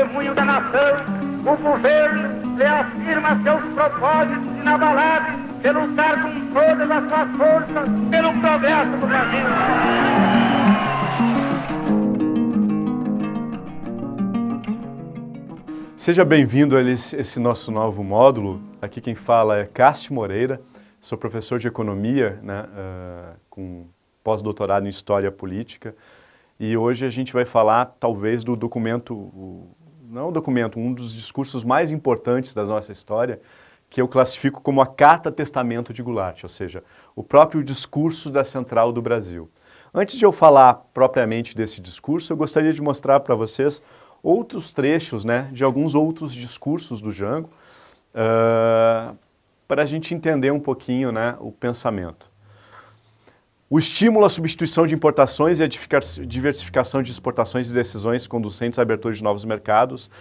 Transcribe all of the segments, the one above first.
testemunho da nação, o governo reafirma seus propósitos inabaláveis de lutar com todas as suas forças pelo progresso do Brasil. Seja bem-vindo a esse nosso novo módulo. Aqui quem fala é Cássio Moreira, sou professor de Economia, com pós-doutorado em História Política, e hoje a gente vai falar talvez do documento, um dos discursos mais importantes da nossa história, que eu classifico como a Carta Testamento de Goulart, ou seja, o próprio discurso da Central do Brasil. Antes de eu falar propriamente desse discurso, eu gostaria de mostrar para vocês outros trechos, de alguns outros discursos do Jango, para a gente entender um pouquinho, o pensamento. O estímulo à substituição de importações e a diversificação de exportações e decisões conducentes à abertura de novos mercados,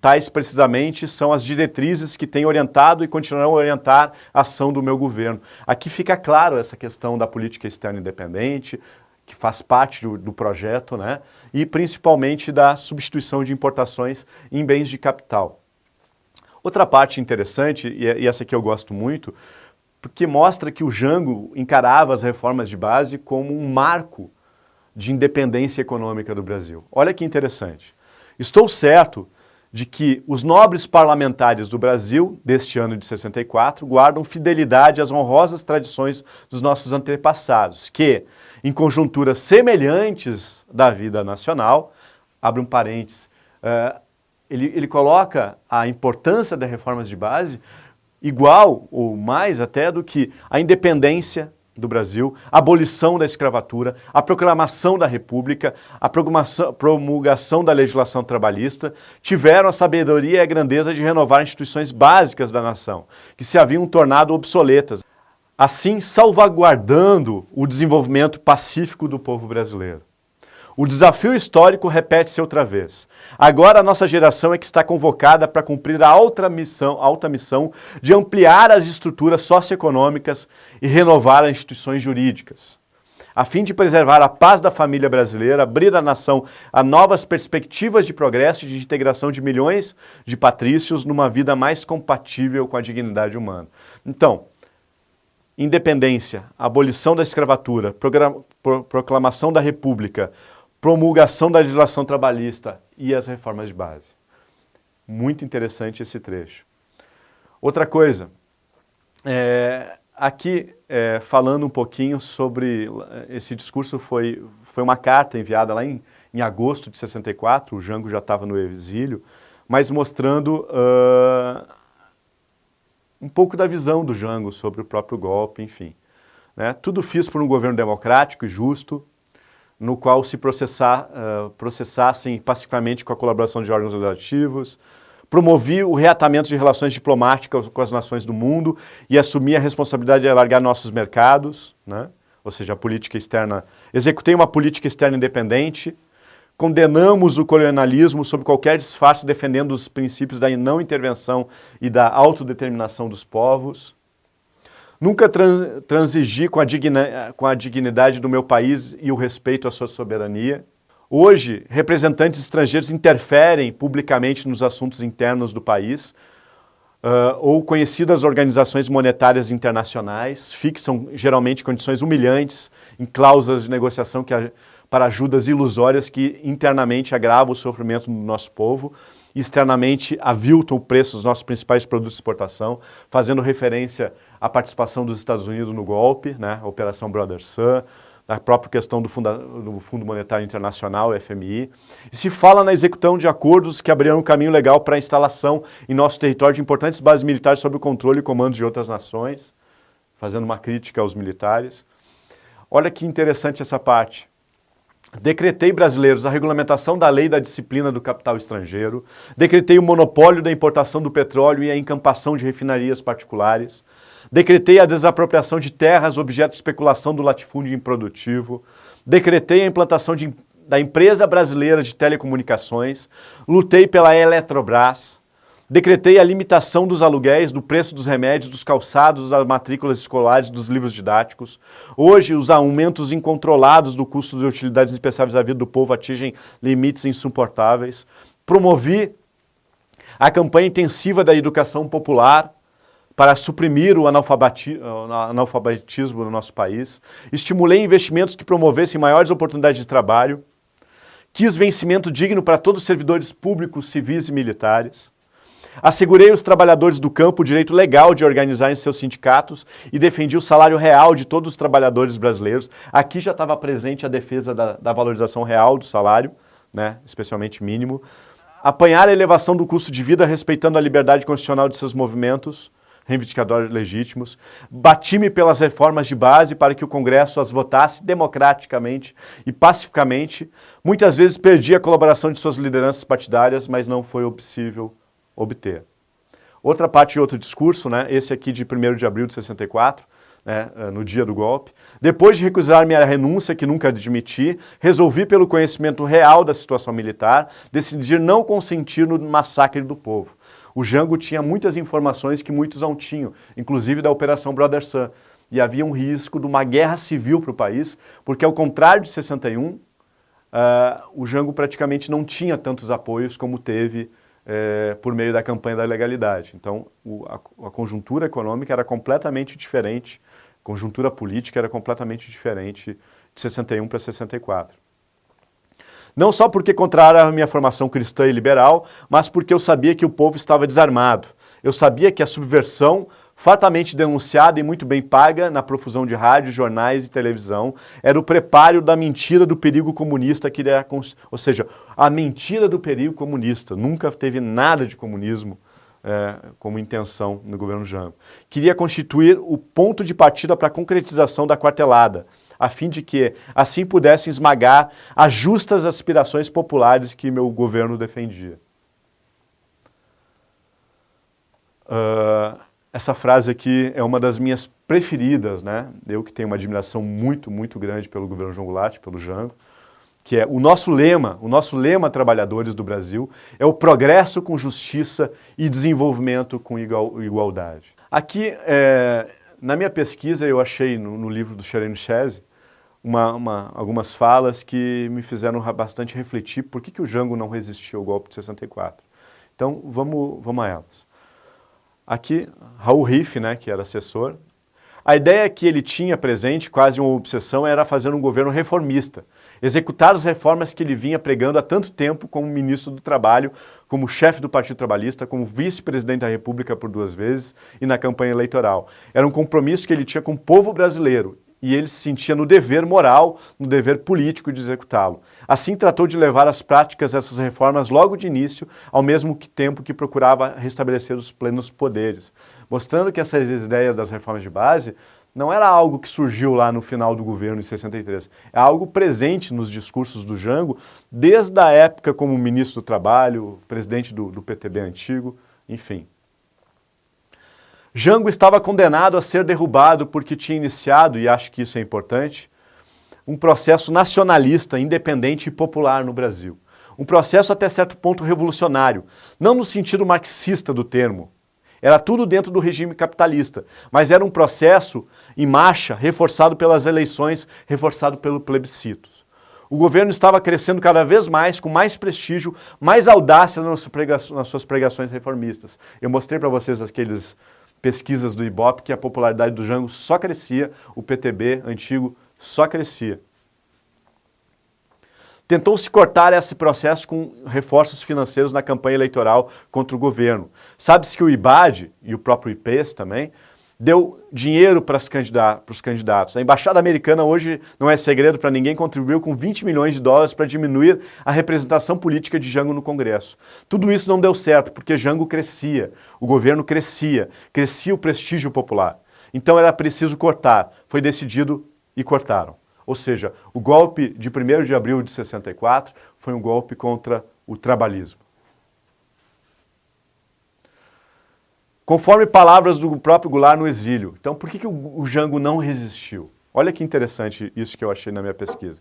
tais precisamente são as diretrizes que têm orientado e continuarão a orientar a ação do meu governo. Aqui fica claro essa questão da política externa independente, que faz parte do projeto, e principalmente da substituição de importações em bens de capital. Outra parte interessante, e essa aqui eu gosto muito, porque mostra que o Jango encarava as reformas de base como um marco de independência econômica do Brasil. Olha que interessante. Estou certo de que os nobres parlamentares do Brasil, deste ano de 64, guardam fidelidade às honrosas tradições dos nossos antepassados, que, em conjunturas semelhantes da vida nacional, abre um parênteses, ele coloca a importância das reformas de base igual ou mais até do que a independência do Brasil, a abolição da escravatura, a proclamação da República, a promulgação da legislação trabalhista, tiveram a sabedoria e a grandeza de renovar instituições básicas da nação, que se haviam tornado obsoletas, assim salvaguardando o desenvolvimento pacífico do povo brasileiro. O desafio histórico repete-se outra vez. Agora a nossa geração é que está convocada para cumprir a alta missão de ampliar as estruturas socioeconômicas e renovar as instituições jurídicas, a fim de preservar a paz da família brasileira, abrir a nação a novas perspectivas de progresso e de integração de milhões de patrícios numa vida mais compatível com a dignidade humana. Então, independência, abolição da escravatura, proclamação da República, promulgação da legislação trabalhista e as reformas de base. Muito interessante esse trecho. Outra coisa, aqui falando um pouquinho sobre esse discurso, foi uma carta enviada lá em agosto de 64, o Jango já estava no exílio, mas mostrando um pouco da visão do Jango sobre o próprio golpe, enfim. Tudo fiz por um governo democrático e justo, no qual se processassem pacificamente com a colaboração de órgãos legislativos, promovi o reatamento de relações diplomáticas com as nações do mundo e assumi a responsabilidade de alargar nossos mercados, ou seja, a política externa. Executei uma política externa independente, condenamos o colonialismo sob qualquer disfarce, defendendo os princípios da não intervenção e da autodeterminação dos povos. Nunca transigi com a dignidade do meu país e o respeito à sua soberania. Hoje, representantes estrangeiros interferem publicamente nos assuntos internos do país, ou conhecidas organizações monetárias internacionais fixam geralmente condições humilhantes em cláusulas de negociação para ajudas ilusórias que internamente agravam o sofrimento do nosso povo, externamente aviltam o preço dos nossos principais produtos de exportação, fazendo referência à participação dos Estados Unidos no golpe, a Operação Brother Sun, a própria questão do Fundo Monetário Internacional, FMI. E se fala na execução de acordos que abriram um caminho legal para a instalação em nosso território de importantes bases militares sob o controle e comando de outras nações, fazendo uma crítica aos militares. Olha que interessante essa parte. Decretei, brasileiros, a regulamentação da lei da disciplina do capital estrangeiro, decretei o monopólio da importação do petróleo e a encampação de refinarias particulares, decretei a desapropriação de terras, objeto de especulação do latifúndio improdutivo, decretei a implantação da empresa brasileira de telecomunicações, lutei pela Eletrobras, decretei a limitação dos aluguéis, do preço dos remédios, dos calçados, das matrículas escolares, dos livros didáticos. Hoje, os aumentos incontrolados do custo de utilidades indispensáveis à vida do povo atingem limites insuportáveis. Promovi a campanha intensiva da educação popular para suprimir o analfabetismo no nosso país, estimulei investimentos que promovessem maiores oportunidades de trabalho, quis vencimento digno para todos os servidores públicos, civis e militares, assegurei aos trabalhadores do campo o direito legal de organizarem seus sindicatos e defendi o salário real de todos os trabalhadores brasileiros. Aqui já estava presente a defesa da valorização real do salário, né, especialmente mínimo. Apanhar a elevação do custo de vida respeitando a liberdade constitucional de seus movimentos reivindicatórios legítimos. Bati-me pelas reformas de base para que o Congresso as votasse democraticamente e pacificamente. Muitas vezes perdi a colaboração de suas lideranças partidárias, mas não foi possível obter. Outra parte de outro discurso, né, esse aqui de 1º de abril de 64, né, no dia do golpe. Depois de recusar minha renúncia, que nunca admiti, resolvi, pelo conhecimento real da situação militar, decidir não consentir no massacre do povo. O Jango tinha muitas informações que muitos não tinham, inclusive da Operação Brother Sun. E havia um risco de uma guerra civil para o país, porque ao contrário de 61, o Jango praticamente não tinha tantos apoios como teve por meio da campanha da legalidade. Então, a conjuntura econômica era completamente diferente, a conjuntura política era completamente diferente de 61 para 64. Não só porque contrária à minha formação cristã e liberal, mas porque eu sabia que o povo estava desarmado. Eu sabia que a subversão, fartamente denunciada e muito bem paga na profusão de rádio, jornais e televisão, era o prepário da mentira do perigo comunista, ou seja, a mentira do perigo comunista. Nunca teve nada de comunismo como intenção no governo Jango. Queria constituir o ponto de partida para a concretização da quartelada, a fim de que assim pudessem esmagar as justas aspirações populares que meu governo defendia. Essa frase aqui é uma das minhas preferidas, né? Eu que tenho uma admiração muito, muito grande pelo governo João Goulart, pelo Jango, que é o nosso lema trabalhadores do Brasil, é o progresso com justiça e desenvolvimento com igualdade. Aqui, na minha pesquisa, eu achei no livro do Sherene Chese algumas falas que me fizeram bastante refletir por que o Jango não resistiu ao golpe de 64. Então, vamos a elas. Aqui, Raul Riff, né, que era assessor, a ideia que ele tinha presente, quase uma obsessão, era fazer um governo reformista, executar as reformas que ele vinha pregando há tanto tempo como ministro do Trabalho, como chefe do Partido Trabalhista, como vice-presidente da República por 2 vezes e na campanha eleitoral. Era um compromisso que ele tinha com o povo brasileiro e ele se sentia no dever moral, no dever político de executá-lo. Assim tratou de levar às práticas essas reformas logo de início, ao mesmo tempo que procurava restabelecer os plenos poderes, mostrando que essas ideias das reformas de base não era algo que surgiu lá no final do governo em 63, é algo presente nos discursos do Jango, desde a época como ministro do Trabalho, presidente do PTB antigo, enfim. Jango estava condenado a ser derrubado porque tinha iniciado, e acho que isso é importante, um processo nacionalista, independente e popular no Brasil. Um processo até certo ponto revolucionário, não no sentido marxista do termo. Era tudo dentro do regime capitalista, mas era um processo em marcha, reforçado pelas eleições, reforçado pelo plebiscito. O governo estava crescendo cada vez mais, com mais prestígio, mais audácia nas suas pregações reformistas. Eu mostrei para vocês aqueles pesquisas do Ibope que a popularidade do Jango só crescia, o PTB antigo só crescia. Tentou-se cortar esse processo com reforços financeiros na campanha eleitoral contra o governo. Sabe-se que o IBAD, e o próprio IPES também, deu dinheiro para os candidatos. A Embaixada Americana hoje, não é segredo para ninguém, contribuiu com 20 milhões de dólares para diminuir a representação política de Jango no Congresso. Tudo isso não deu certo, porque Jango crescia, o governo crescia o prestígio popular. Então era preciso cortar. Foi decidido e cortaram. Ou seja, o golpe de 1º de abril de 64 foi um golpe contra o trabalhismo. Conforme palavras do próprio Goulart no exílio. Então, por que o Jango não resistiu? Olha que interessante isso que eu achei na minha pesquisa.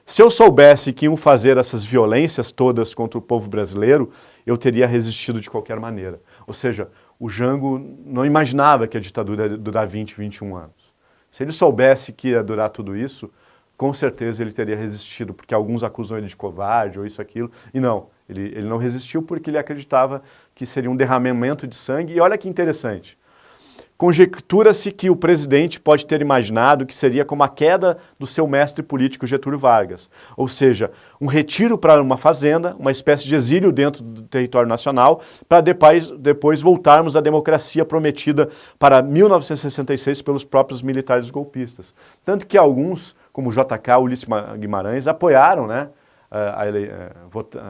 Se eu soubesse que iam fazer essas violências todas contra o povo brasileiro, eu teria resistido de qualquer maneira. Ou seja, o Jango não imaginava que a ditadura ia durar 20, 21 anos. Se ele soubesse que ia durar tudo isso, com certeza ele teria resistido, porque alguns acusam ele de covarde ou isso, aquilo. E não, Ele não resistiu porque ele acreditava que seria um derramamento de sangue. E olha que interessante. Conjectura-se que o presidente pode ter imaginado que seria como a queda do seu mestre político Getúlio Vargas, ou seja, um retiro para uma fazenda, uma espécie de exílio dentro do território nacional, para depois voltarmos à democracia prometida para 1966 pelos próprios militares golpistas. Tanto que alguns, como JK, Ulisses Guimarães, apoiaram, né,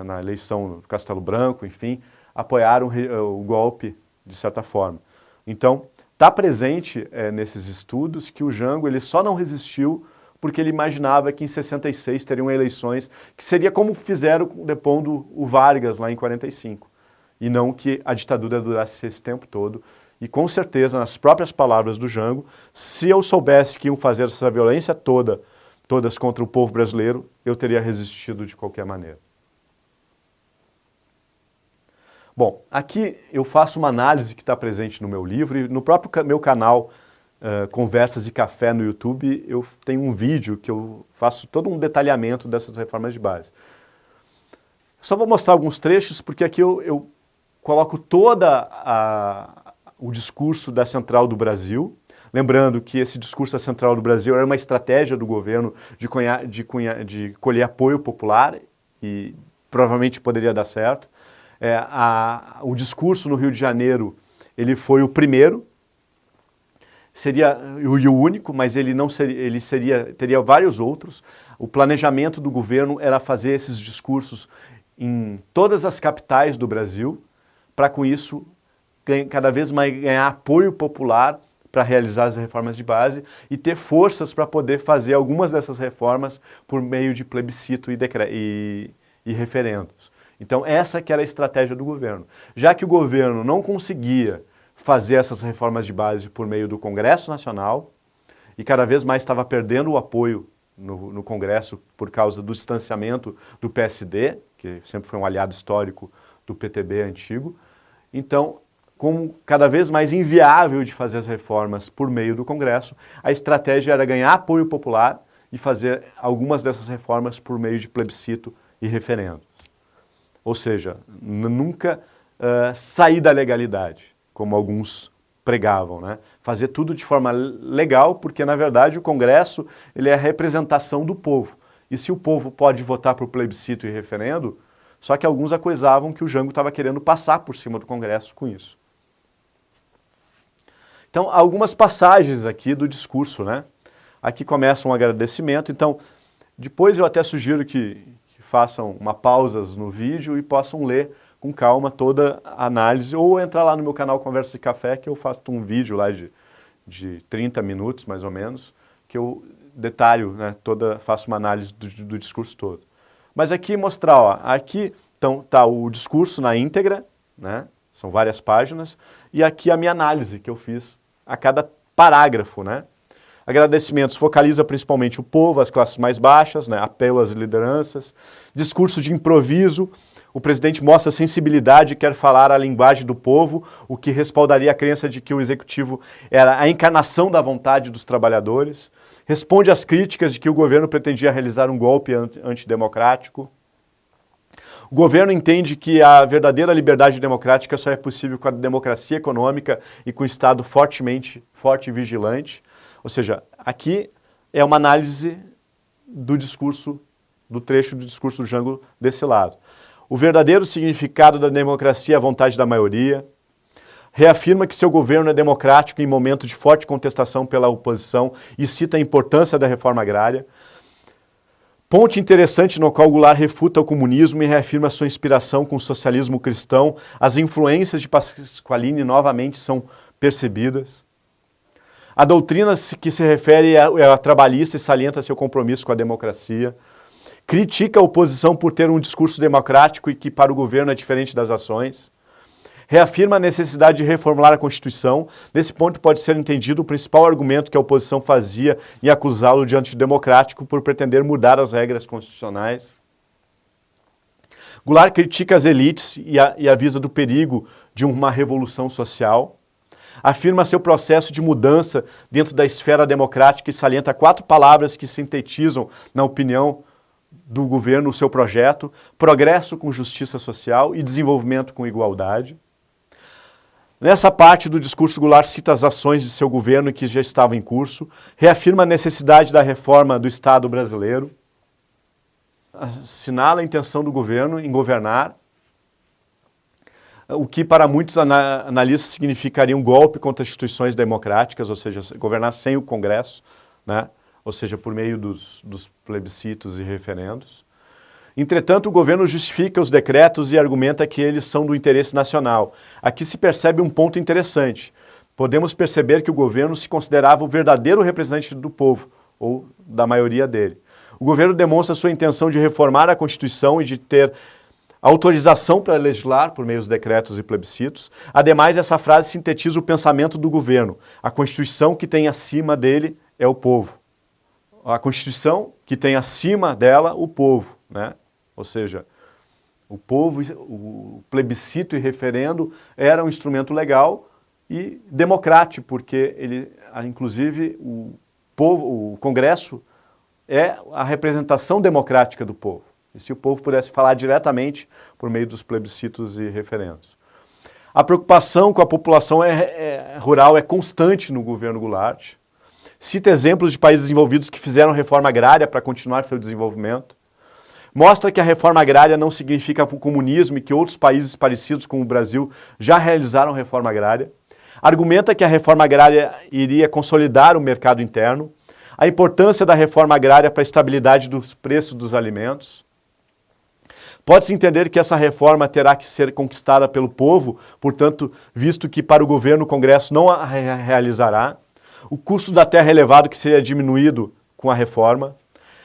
na eleição do Castelo Branco, enfim, apoiaram o golpe, de certa forma. Então, está presente nesses estudos que o Jango ele só não resistiu porque ele imaginava que em 66 teriam eleições que seria como fizeram depondo o Vargas lá em 45. E não que a ditadura durasse esse tempo todo. E com certeza, nas próprias palavras do Jango, se eu soubesse que iam fazer essa violência todas contra o povo brasileiro, eu teria resistido de qualquer maneira. Bom, aqui eu faço uma análise que está presente no meu livro e no próprio meu canal Conversas e Café no YouTube, eu tenho um vídeo que eu faço todo um detalhamento dessas reformas de base. Só vou mostrar alguns trechos porque aqui eu coloco o discurso da Central do Brasil, lembrando que esse discurso da Central do Brasil era uma estratégia do governo de colher apoio popular e provavelmente poderia dar certo. O discurso no Rio de Janeiro, ele foi o primeiro, seria o único, mas ele não seria, teria vários outros. O planejamento do governo era fazer esses discursos em todas as capitais do Brasil, para com isso cada vez mais ganhar apoio popular para realizar as reformas de base e ter forças para poder fazer algumas dessas reformas por meio de plebiscito e referendos. Então essa que era a estratégia do governo. Já que o governo não conseguia fazer essas reformas de base por meio do Congresso Nacional e cada vez mais estava perdendo o apoio no Congresso por causa do distanciamento do PSD, que sempre foi um aliado histórico do PTB antigo, então, como cada vez mais inviável de fazer as reformas por meio do Congresso, a estratégia era ganhar apoio popular e fazer algumas dessas reformas por meio de plebiscito e referendo. Ou seja, nunca sair da legalidade, como alguns pregavam, né? Fazer tudo de forma legal, porque na verdade o Congresso ele é a representação do povo. E se o povo pode votar por plebiscito e referendo, só que alguns acusavam que o Jango estava querendo passar por cima do Congresso com isso. Então, algumas passagens aqui do discurso, né? Aqui começa um agradecimento, então depois eu até sugiro que façam uma pausa no vídeo e possam ler com calma toda a análise, ou entrar lá no meu canal Conversa de Café, que eu faço um vídeo lá de 30 minutos, mais ou menos, que eu detalho, né, faço uma análise do discurso todo. Mas aqui mostrar, ó, aqui tá o discurso na íntegra, né, são várias páginas, e aqui a minha análise que eu fiz a cada parágrafo, né. Agradecimentos focaliza principalmente o povo, as classes mais baixas, né, apelo às lideranças. Discurso de improviso, o presidente mostra sensibilidade e quer falar a linguagem do povo, o que respaldaria a crença de que o executivo era a encarnação da vontade dos trabalhadores. Responde às críticas de que o governo pretendia realizar um golpe antidemocrático. O governo entende que a verdadeira liberdade democrática só é possível com a democracia econômica e com o Estado forte e vigilante. Ou seja, aqui é uma análise do discurso, do trecho do discurso do Jango desse lado. O verdadeiro significado da democracia é a vontade da maioria. Reafirma que seu governo é democrático em momento de forte contestação pela oposição e cita a importância da reforma agrária. Ponte interessante no qual Goulart refuta o comunismo e reafirma sua inspiração com o socialismo cristão. As influências de Pasqualini novamente são percebidas. A doutrina que se refere à trabalhista e salienta seu compromisso com a democracia. Critica a oposição por ter um discurso democrático e que para o governo é diferente das ações. Reafirma a necessidade de reformular a Constituição. Nesse ponto pode ser entendido o principal argumento que a oposição fazia em acusá-lo de antidemocrático por pretender mudar as regras constitucionais. Goulart critica as elites e avisa do perigo de uma revolução social. Afirma seu processo de mudança dentro da esfera democrática e salienta 4 palavras que sintetizam, na opinião do governo o seu projeto, progresso com justiça social e desenvolvimento com igualdade. Nessa parte do discurso, Goulart cita as ações de seu governo que já estavam em curso, reafirma a necessidade da reforma do Estado brasileiro, assinala a intenção do governo em governar, o que para muitos analistas significaria um golpe contra as instituições democráticas, ou seja, governar sem o Congresso, né? Ou seja, por meio dos plebiscitos e referendos. Entretanto, o governo justifica os decretos e argumenta que eles são do interesse nacional. Aqui se percebe um ponto interessante. Podemos perceber que o governo se considerava o verdadeiro representante do povo, ou da maioria dele. O governo demonstra sua intenção de reformar a Constituição e de ter autorização para legislar por meio dos decretos e plebiscitos. Ademais, essa frase sintetiza o pensamento do governo. A Constituição que tem acima dele é o povo. A Constituição que tem acima dela o povo, né? Ou seja, o povo, o plebiscito e referendo era um instrumento legal e democrático, porque ele, inclusive, o povo, o Congresso é a representação democrática do povo. E se o povo pudesse falar diretamente por meio dos plebiscitos e referendos. A preocupação com a população rural é constante no governo Goulart. Cita exemplos de países desenvolvidos que fizeram reforma agrária para continuar seu desenvolvimento. Mostra que a reforma agrária não significa o comunismo e que outros países parecidos com o Brasil já realizaram reforma agrária. Argumenta que a reforma agrária iria consolidar o mercado interno. A importância da reforma agrária para a estabilidade dos preços dos alimentos. Pode-se entender que essa reforma terá que ser conquistada pelo povo, portanto, visto que para o governo o Congresso não a realizará. O custo da terra elevado que seria diminuído com a reforma.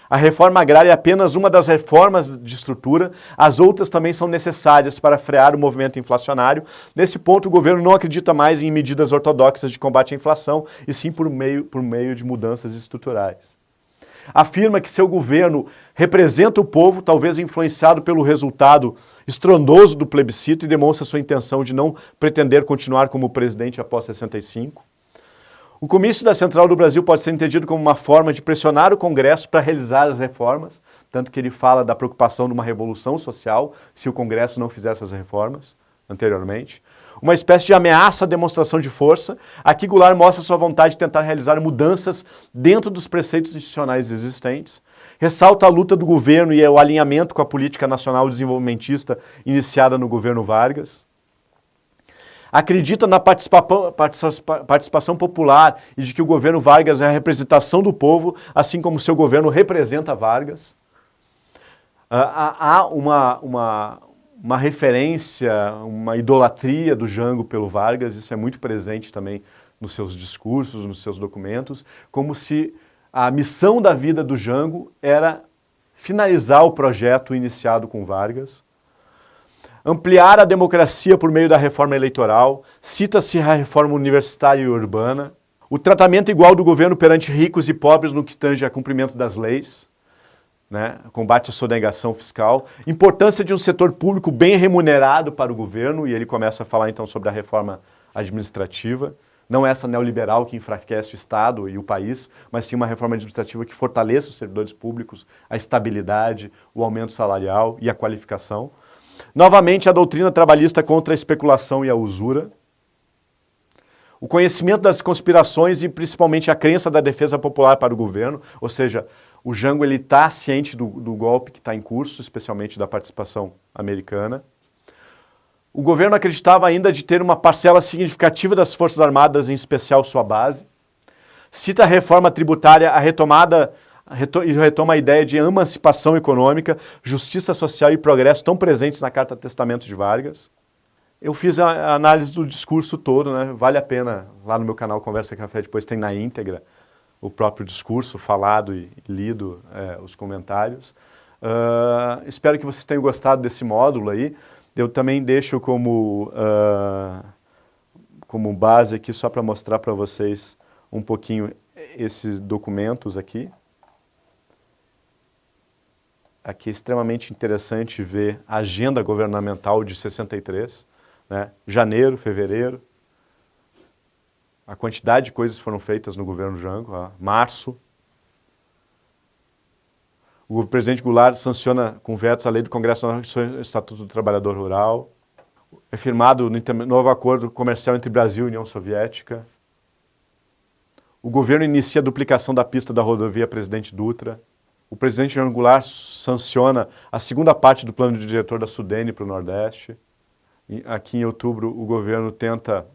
A reforma agrária é apenas uma das reformas de estrutura, as outras também são necessárias para frear o movimento inflacionário. Nesse ponto, o governo não acredita mais em medidas ortodoxas de combate à inflação, e sim por meio de mudanças estruturais. Afirma que seu governo representa o povo, talvez influenciado pelo resultado estrondoso do plebiscito, e demonstra sua intenção de não pretender continuar como presidente após 65. O comício da Central do Brasil pode ser entendido como uma forma de pressionar o Congresso para realizar as reformas, tanto que ele fala da preocupação de uma revolução social se o Congresso não fizesse as reformas anteriormente. Uma espécie de ameaça à demonstração de força. Aqui Goulart mostra sua vontade de tentar realizar mudanças dentro dos preceitos institucionais existentes. Ressalta a luta do governo e o alinhamento com a política nacional desenvolvimentista iniciada no governo Vargas. Acredita na participação popular e de que o governo Vargas é a representação do povo, assim como seu governo representa Vargas. Há uma referência, uma idolatria do Jango pelo Vargas, isso é muito presente também nos seus discursos, nos seus documentos, como se a missão da vida do Jango era finalizar o projeto iniciado com Vargas. Ampliar a democracia por meio da reforma eleitoral, cita-se a reforma universitária e urbana, o tratamento igual do governo perante ricos e pobres no que tange a cumprimento das leis, né? Combate à sonegação fiscal, importância de um setor público bem remunerado para o governo, e ele começa a falar então sobre a reforma administrativa, não essa neoliberal que enfraquece o Estado e o país, mas sim uma reforma administrativa que fortaleça os servidores públicos, a estabilidade, o aumento salarial e a qualificação. Novamente, a doutrina trabalhista contra a especulação e a usura. O conhecimento das conspirações e principalmente a crença da defesa popular para o governo, ou seja, o Jango está ciente do golpe que está em curso, especialmente da participação americana. O governo acreditava ainda de ter uma parcela significativa das Forças Armadas, em especial sua base. Cita a reforma tributária, retoma a ideia de emancipação econômica, justiça social e progresso tão presentes na Carta Testamento de Vargas. Eu fiz a análise do discurso todo, né? Vale a pena, lá no meu canal Conversa Café, depois tem na íntegra o próprio discurso, falado e lido, os comentários. Espero que vocês tenham gostado desse módulo aí. Eu também deixo como base aqui, só para mostrar para vocês um pouquinho esses documentos aqui. Aqui é extremamente interessante ver a agenda governamental de 63, né? Janeiro, fevereiro, a quantidade de coisas foram feitas no governo Jango, março. O presidente Goulart sanciona com vetos a lei do Congresso Nacional sobre o Estatuto do Trabalhador Rural. É firmado no novo acordo comercial entre Brasil e União Soviética. O governo inicia a duplicação da pista da rodovia Presidente Dutra. O presidente João Goulart sanciona a segunda parte do plano de diretor da Sudene para o Nordeste. E aqui em outubro o governo tenta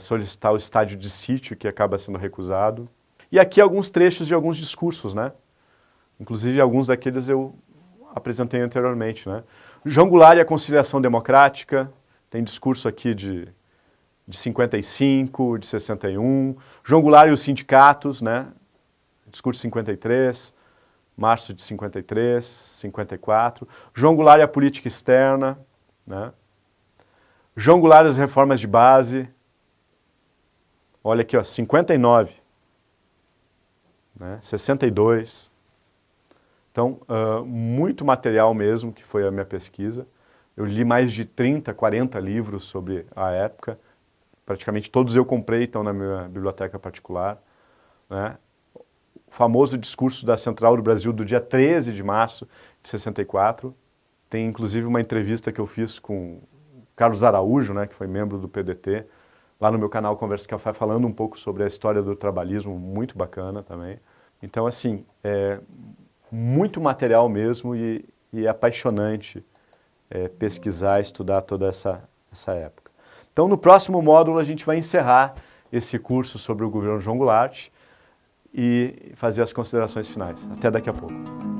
solicitar o estádio de sítio, que acaba sendo recusado. E aqui alguns trechos de alguns discursos, né? Inclusive alguns daqueles eu apresentei anteriormente, né? João Goulart e a conciliação democrática, tem discurso aqui de 55, de 61. João Goulart e os sindicatos, né? Discurso 53, março de 53, 54. João Goulart e a política externa, né? João Goulart e as reformas de base. Olha aqui, ó, 59, né? 62. Então, muito material mesmo, que foi a minha pesquisa. Eu li mais de 30, 40 livros sobre a época. Praticamente todos eu comprei, estão na minha biblioteca particular, né? O famoso discurso da Central do Brasil do dia 13 de março de 64. Tem inclusive uma entrevista que eu fiz com Carlos Araújo, né, que foi membro do PDT, lá no meu canal Conversa Café, falando um pouco sobre a história do trabalhismo, muito bacana também. Então, assim, muito material mesmo e é apaixonante pesquisar, estudar toda essa época. Então, no próximo módulo, a gente vai encerrar esse curso sobre o governo João Goulart e fazer as considerações finais. Até daqui a pouco.